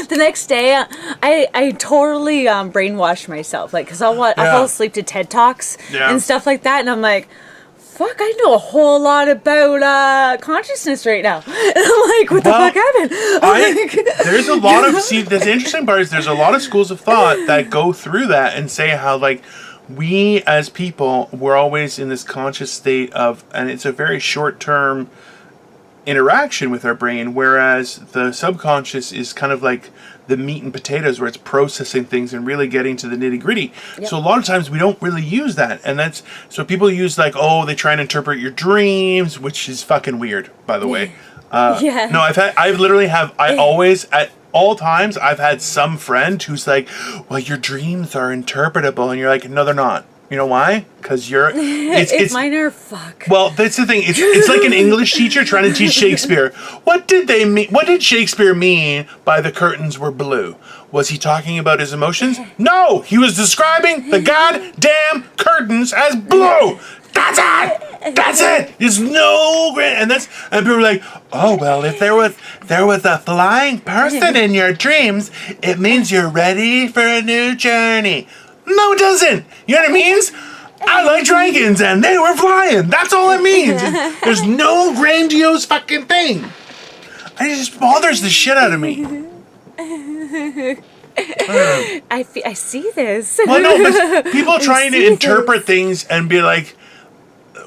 The next day, I totally brainwash myself, like, because I'll fall asleep to TED Talks and stuff like that, and I'm like, fuck, I know a whole lot about consciousness right now. And I'm like, what the fuck happened? There's a lot of, the interesting part is there's a lot of schools of thought that go through that and say how, like, we as people, we're always in this conscious state of, and it's a very short-term interaction with our brain, whereas the subconscious is kind of like the meat and potatoes where it's processing things and really getting to the nitty-gritty. Yep. So a lot of times we don't really use that, and that's, so people use like, oh, they try and interpret your dreams, which is fucking weird, by the way. No, I always, at all times, I've had some friend who's like, well, your dreams are interpretable, and you're like, no, they're not. You know why? Because it's mine are fuck. Well, that's the thing. It's like an English teacher trying to teach Shakespeare. What did they mean? What did Shakespeare mean by the curtains were blue? Was he talking about his emotions? No, he was describing the goddamn curtains as blue. That's it. That's it. There's no and people are like, oh well, if there was a flying person in your dreams, it means you're ready for a new journey. No, it doesn't. You know what it means? I like dragons and they were flying. That's all it means. There's no grandiose fucking thing. It just bothers the shit out of me. I see this. Well, no, but people trying to interpret things and be like,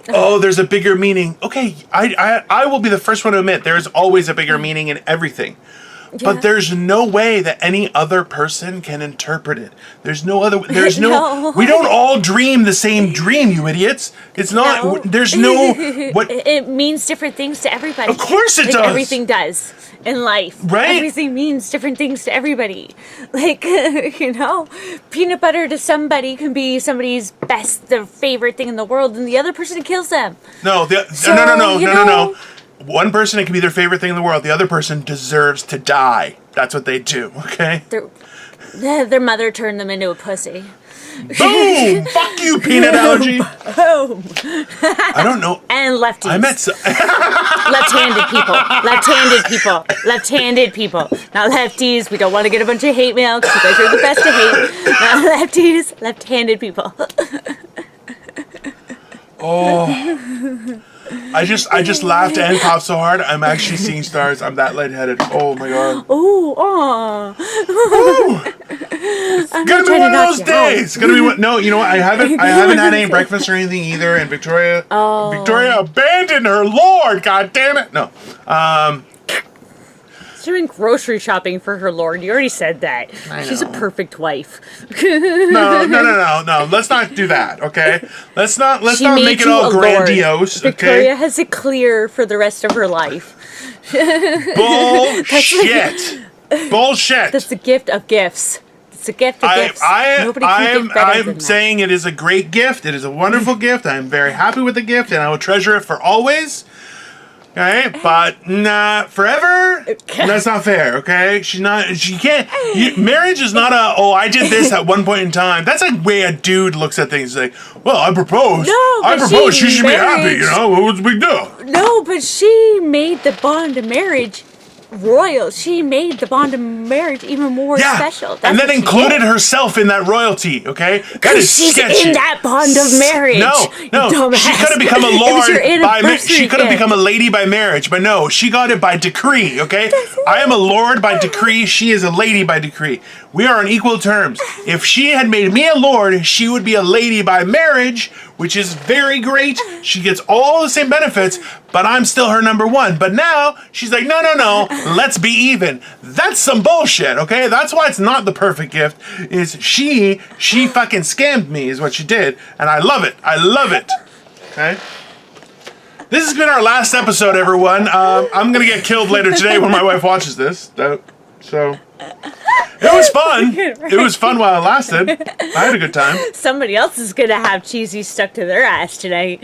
oh, there's a bigger meaning. Okay, I will be the first one to admit there's always a bigger meaning in everything. Yeah. But there's no way that any other person can interpret it. There's no other. There's no. We don't all dream the same dream, you idiots. It's not. No. There's no. What? It means different things to everybody. Of course it does. Everything does in life. Right. Everything means different things to everybody. Like, peanut butter to somebody can be somebody's their favorite thing in the world, and the other person kills them. No. No. One person, it can be their favorite thing in the world. The other person deserves to die. That's what they do, okay? Their mother turned them into a pussy. Boom! Fuck you, peanut allergy. Boom. I don't know. And lefties. I met Left-handed people. Not lefties. We don't want to get a bunch of hate mail because you guys are the best to hate. Not lefties. Left-handed people. Oh... I just laughed and coughed so hard. I'm actually seeing stars. I'm that lightheaded. Oh my god. Ooh, aw. It's gonna be one of those days. It's gonna be one. No, you know what? I haven't had any breakfast or anything either. And Victoria abandoned her lord. God damn it. No. She's doing grocery shopping for her lord. You already said that. She's a perfect wife. No. Let's not do that, okay? Let's not make it all grandiose. Lord. Victoria has it clear for the rest of her life. Bullshit. Bullshit. That's the gift of gifts. It's a gift of gifts. Nobody can give better than that. saying it is a great gift. It is a wonderful gift. I am very happy with the gift, and I will treasure it for always. Okay, but forever? That's not fair, okay? She can't, marriage is not I did this at one point in time. That's like way a dude looks at things like, well, I proposed. She should be happy, what's the big deal? No, but she made the bond of marriage royal. She made the bond of marriage even more special. That's and then included herself in that royalty, okay? That is she's sketchy. In that bond of marriage. No. She could have become a lord by marriage. She could have become a lady by marriage, but no, she got it by decree, okay? I am a lord by decree. She is a lady by decree. We are on equal terms. If she had made me a lord, she would be a lady by marriage, which is very great. She gets all the same benefits, but I'm still her number one. But now, she's like, no, let's be even. That's some bullshit, okay? That's why it's not the perfect gift, is she fucking scammed me, is what she did, and I love it. Okay? This has been our last episode, everyone. I'm gonna get killed later today when my wife watches this, so... It was fun. It was fun while it lasted. I had a good time. Somebody else is going to have cheesy stuck to their ass tonight.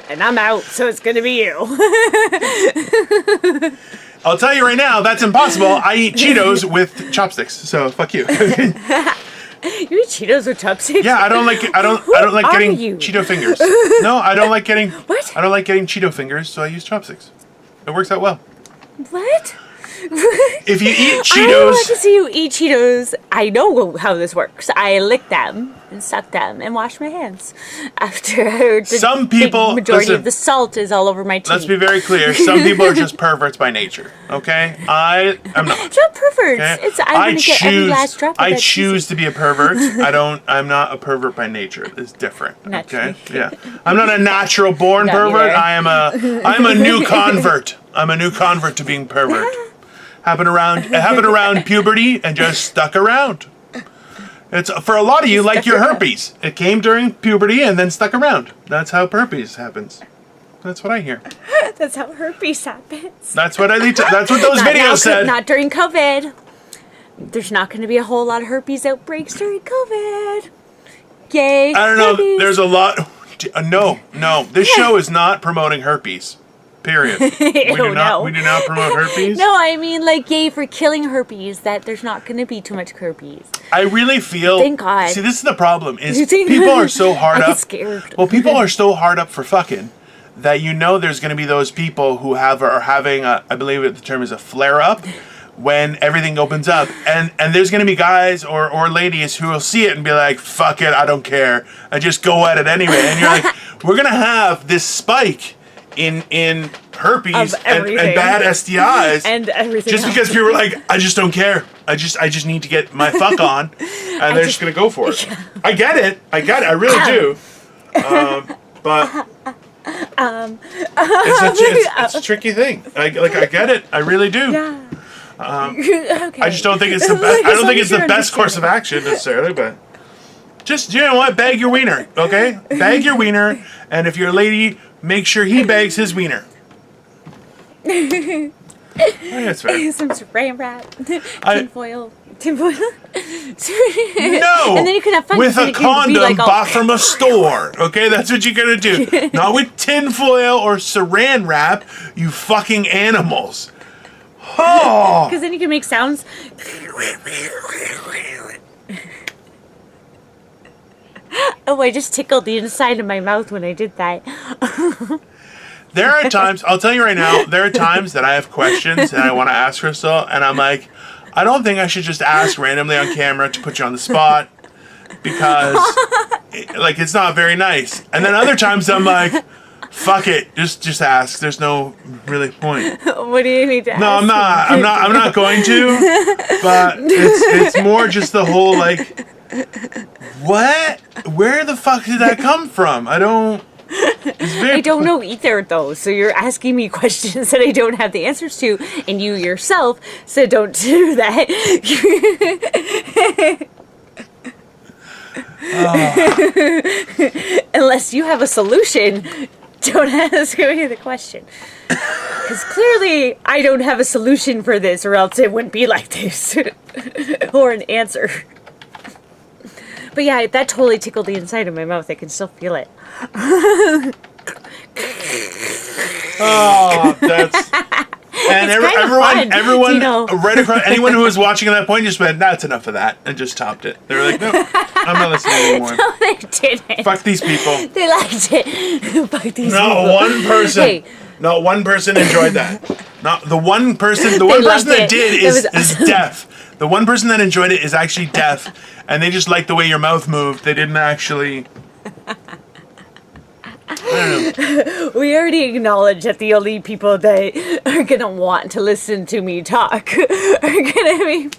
And I'm out, so it's going to be you. I'll tell you right now, that's impossible. I eat Cheetos with chopsticks, so fuck you. You eat Cheetos with chopsticks? Yeah, I don't like getting Cheeto fingers. No, I don't like getting What? I don't like getting Cheeto fingers, so I use chopsticks. It works out well. What? If you eat I Cheetos, want to see you eat Cheetos. I know how this works. I lick them and suck them and wash my hands after Some people- the majority listen, of the salt is all over my teeth. let's be very clear. Some people are just perverts by nature. Okay, I'm not. It's not perverts. Okay? It's I'm gonna get every last drop of I that choose to be a pervert. I'm not a pervert by nature. It's different. Naturally. Okay. Yeah. I'm not a natural born Not pervert. either. I'm a new convert. I'm a new convert to being pervert. It happened around puberty and just stuck around. It's for a lot of you like your herpes. It came during puberty and then stuck around. That's how herpes happens. That's what I hear. That's how herpes happens. That's what those Not now, videos said. Not during COVID. There's not going to be a whole lot of herpes outbreaks during COVID. Yay. I don't know. herpes. There's a lot. No. This show is not promoting herpes. Period. We do not promote herpes. No, I mean like yay for killing herpes. That there's not going to be too much herpes. I really feel. Thank God. See, this is the problem. Is You think- people are so hard I up. get scared. Well, people are so hard up for fucking that there's going to be those people who are having I believe the term is a flare up when everything opens up, and there's going to be guys or ladies who will see it and be like, fuck it, I don't care, I just go at it anyway, and you're like, we're going to have this spike in herpes and bad STIs and everything just else. because people are like, I just don't care. I just need to get my fuck on, and they're just gonna go for it. Yeah. I get it. I really do. But it's a tricky thing. I get it. I really do. Yeah. Okay. I just don't think it's the best. I don't think it's the best course of action necessarily, but. Just, you know what? Bag your wiener, okay? Bag your wiener, and if you're a lady, make sure he bags his wiener. I think that's fair. Some saran wrap, tinfoil. No! And then you can have fun with because a it can be condom like all- bought from a store, okay? That's what you're gonna do. Not with tinfoil or saran wrap, you fucking animals. Oh! Because then you can make sounds. Oh, I just tickled the inside of my mouth when I did that. There are times, I'll tell you right now, there are times that I have questions and I want to ask Crystal, and I'm like, I don't think I should just ask randomly on camera to put you on the spot because, it's not very nice. And then other times I'm like, fuck it, just ask. There's no really point. What do you need to ask? No, I'm not going to. But it's more just the whole what? Where the fuck did that come from? I don't know either, though. So you're asking me questions that I don't have the answers to, and you yourself said don't do that. Unless you have a solution, don't ask me the question. Because clearly I don't have a solution for this, or else it wouldn't be like this. Or an answer. But yeah, that totally tickled the inside of my mouth. I can still feel it. Oh, that's... And everyone, Dino. right across, anyone who was watching at that point just went, that's enough of that, and just stopped it. They were like, no, I'm not listening anymore. No, they didn't. Fuck these people. They liked it. Fuck these people. Not one person enjoyed that. Not the one person. The one person that did is deaf. The one person that enjoyed it is actually deaf, and they just liked the way your mouth moved. They didn't actually. I don't know. We already acknowledged that the only people that are gonna want to listen to me talk are gonna be.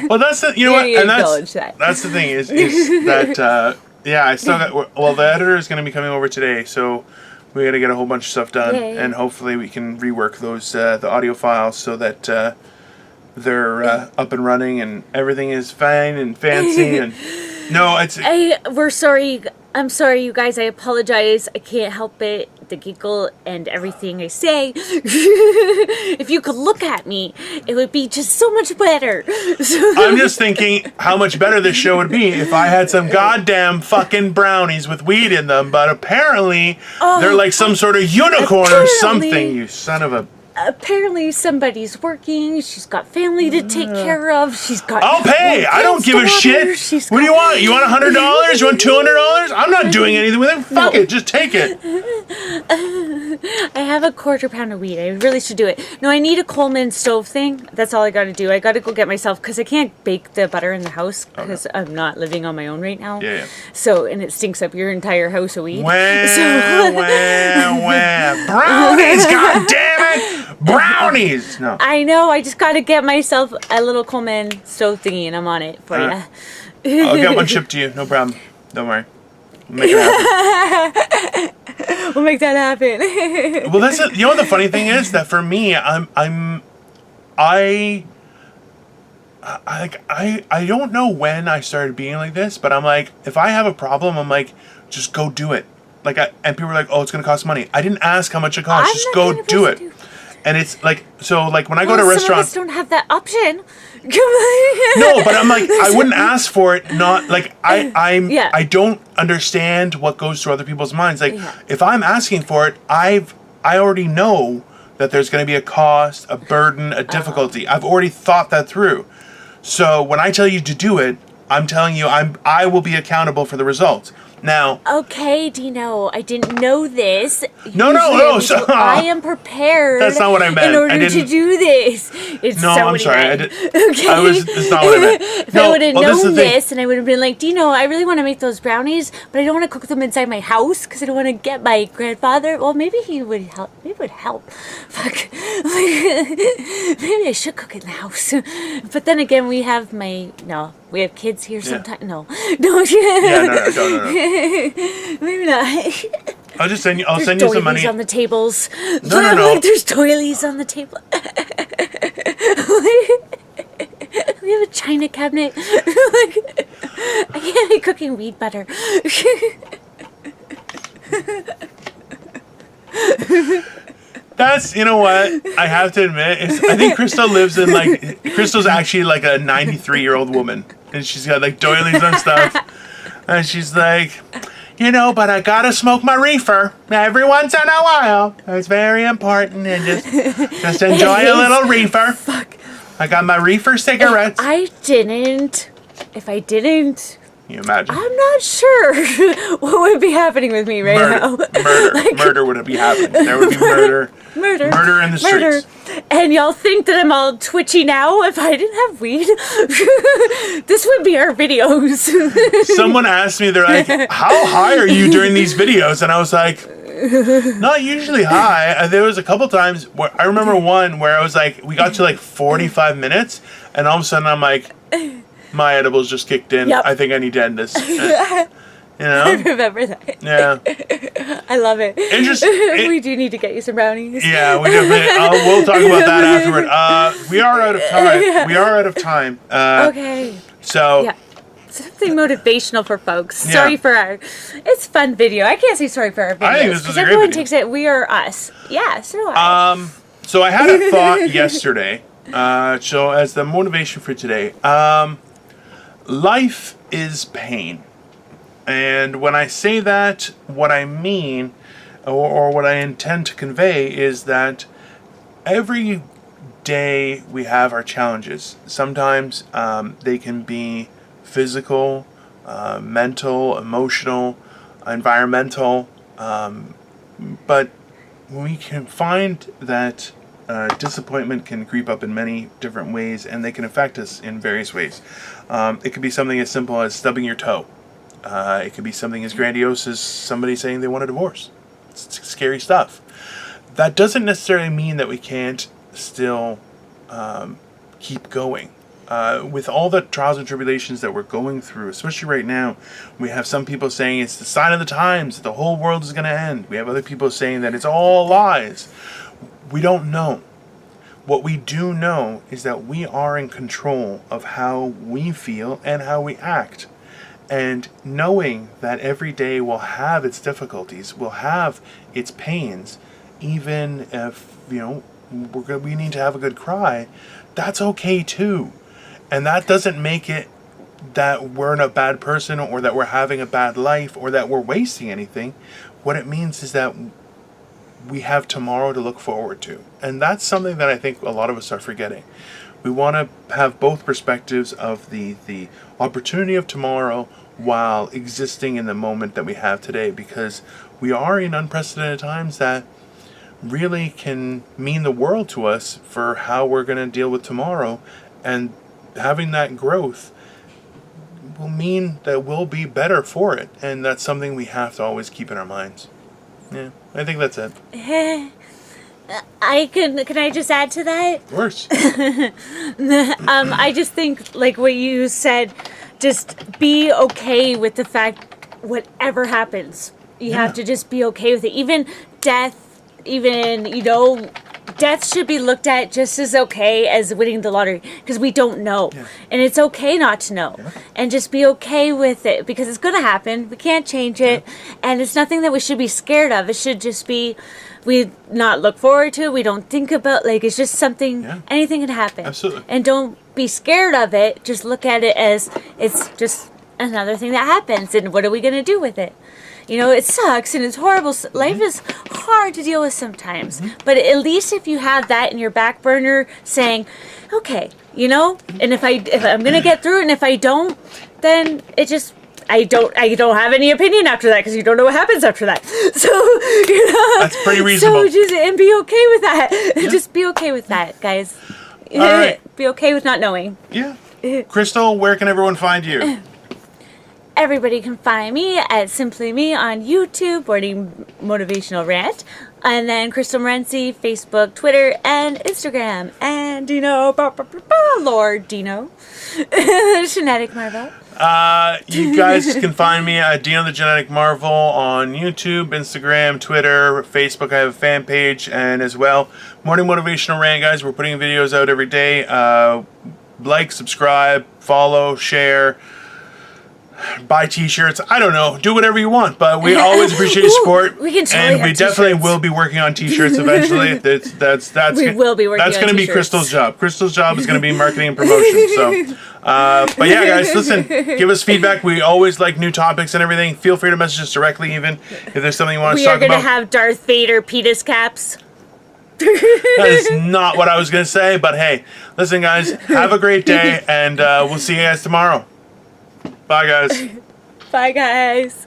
Well, that's the what, and that. that's the thing is that I still got. Well, the editor is going to be coming over today, so we got to get a whole bunch of stuff done, and hopefully we can rework those the audio files so that they're up and running and everything is fine and fancy and we're sorry. I'm sorry, you guys. I apologize. I can't help it. The giggle and everything I say. If you could look at me, it would be just so much better. I'm just thinking how much better this show would be if I had some goddamn fucking brownies with weed in them, but apparently they're like some sort of unicorn or something, you son of a apparently somebody's working. She's got family to take care of. She's got. I'll pay. I don't give a shit. What do you want? You want $100? You want $200? I'm not doing anything with it. Fuck it. Just take it. I have a quarter pound of wheat. I really should do it. No, I need a Coleman stove thing. That's all I got to do. I got to go get myself because I can't bake the butter in the house because I'm not living on my own right now. Yeah. So, and it stinks up your entire house of weed. Wah. Brownies, God damn it! Brownies! No. I know. I just got to get myself a little Coleman stove thingy and I'm on it for you. I'll get one shipped to you. No problem. Don't worry. We'll make it happen. We'll make that happen. Well, that's it. You know what the funny thing is? That for me, I don't know when I started being like this, but I'm like, if I have a problem, I'm like, just go do it. Like, and people are like, oh, it's going to cost money. I didn't ask how much it costs. Just go do it. And it's like, so like when I go to a restaurant. Some of us don't have that option. No, but I'm like, I wouldn't ask for it. Not like I don't understand what goes through other people's minds. Like if I'm asking for it, I already know that there's going to be a cost, a burden, a difficulty. I've already thought that through. So when I tell you to do it, I'm telling you I will be accountable for the results. Now. Okay, Dino, I didn't know this. No. So, I am prepared. That's not what I meant. In order to do this. I'm sorry. I did. Okay. That's not what I meant. If I would have known this, and I would have been like, Dino, I really want to make those brownies, but I don't want to cook them inside my house because I don't want to get my grandfather. Well, maybe he would help. Maybe it would help. Fuck. Maybe I should cook in the house. But then again, we have kids here sometimes. No. No. Maybe not. I'll just send you. I'll send you some money. On the tables. No. Like there's doilies on the table. We have a china cabinet. I can't be cooking weed butter. That's, you know what, I have to admit, I think Crystal's actually like a 93-year-old woman. And she's got like doilies and stuff. And she's like, but I gotta smoke my reefer every once in a while. It's very important. And just enjoy a little reefer. Fuck. I got my reefer cigarettes. If I didn't, can you imagine? I'm not sure what would be happening with me now. Murder would be happening. There would be murder in the streets. And y'all think that I'm all twitchy now? If I didn't have weed, this would be our videos. Someone asked me, they're like, how high are you during these videos? And I was like, not usually high. There was a couple times where I remember one where I was like, we got to like 45 minutes and all of a sudden I'm like, my edibles just kicked in. Yep. I think I need to end this. I remember that. Yeah. I love it. We do need to get you some brownies. Yeah, we definitely. We'll talk about that afterward. We are out of time. Okay. So. Yeah. Something motivational for folks. Yeah. Sorry for it's a fun video. I can't say sorry for our videos. I think this was a great everyone video. Takes it. We are us. Yeah. So do I. So I had a thought yesterday. So as the motivation for today, life is pain. And when I say that, what I mean, or what I intend to convey, is that every day we have our challenges. Sometimes they can be physical, mental, emotional, environmental, but we can find that disappointment can creep up in many different ways, and they can affect us in various ways. It could be something as simple as stubbing your toe. It could be something as grandiose as somebody saying they want a divorce. It's scary stuff. That doesn't necessarily mean that we can't still keep going. With all the trials and tribulations that we're going through, especially right now, we have some people saying it's the sign of the times, that the whole world is going to end. We have other people saying that it's all lies. We don't know. What we do know is that we are in control of how we feel and how we act. And knowing that every day will have its difficulties, will have its pains, even if, we need to have a good cry, that's okay too. And that doesn't make it that we're a bad person or that we're having a bad life or that we're wasting anything. What it means is that we have tomorrow to look forward to. And that's something that I think a lot of us are forgetting. We want to have both perspectives of the opportunity of tomorrow while existing in the moment that we have today, because we are in unprecedented times that really can mean the world to us for how we're going to deal with tomorrow. And having that growth will mean that we'll be better for it. And that's something we have to always keep in our minds. Yeah, I think that's it. Can I just add to that? Of course. I just think, like what you said, just be okay with the fact whatever happens. You have to just be okay with it. Even death, death should be looked at just as okay as winning the lottery, because we don't know. Yeah. And it's okay not to know. Yeah. And just be okay with it, because it's going to happen. We can't change it. Yeah. And it's nothing that we should be scared of. It should just be, we not look forward to, we don't think about, like, it's just something, anything can happen. Absolutely. And don't be scared of it. Just look at it as it's just another thing that happens, and what are we going to do with it? It sucks and it's horrible. Life is hard to deal with sometimes. But at least if you have that in your back burner saying, okay, and if I'm going to get through it, and if I don't, then it just, I don't have any opinion after that, because you don't know what happens after that. So, that's pretty reasonable. So and be okay with that. Yeah. Just be okay with that, guys. All right. Be okay with not knowing. Yeah. Crystal, where can everyone find you? Everybody can find me at Simply Me on YouTube, Morning Motivational Rant, and then Crystal Morency, Facebook, Twitter, and Instagram, and Dino, Lord Dino, Genetic Marvel. You guys can find me at Dino the Genetic Marvel on YouTube, Instagram, Twitter, Facebook. I have a fan page, and as well, Morning Motivational Rant, guys. We're putting videos out every day. Like, subscribe, follow, share. Buy t-shirts. I don't know. Do whatever you want, but we always appreciate your support. We can totally and we definitely will be working on t-shirts eventually. That's will be working. That's going to be Crystal's job. Crystal's job is going to be marketing and promotion. So, but yeah, guys, listen. Give us feedback. We always like new topics and everything. Feel free to message us directly, even if there's something you want us to talk about. We are going to have Darth Vader penis caps. That is not what I was going to say, but hey, listen, guys. Have a great day, and we'll see you guys tomorrow. Bye, guys. Bye, guys.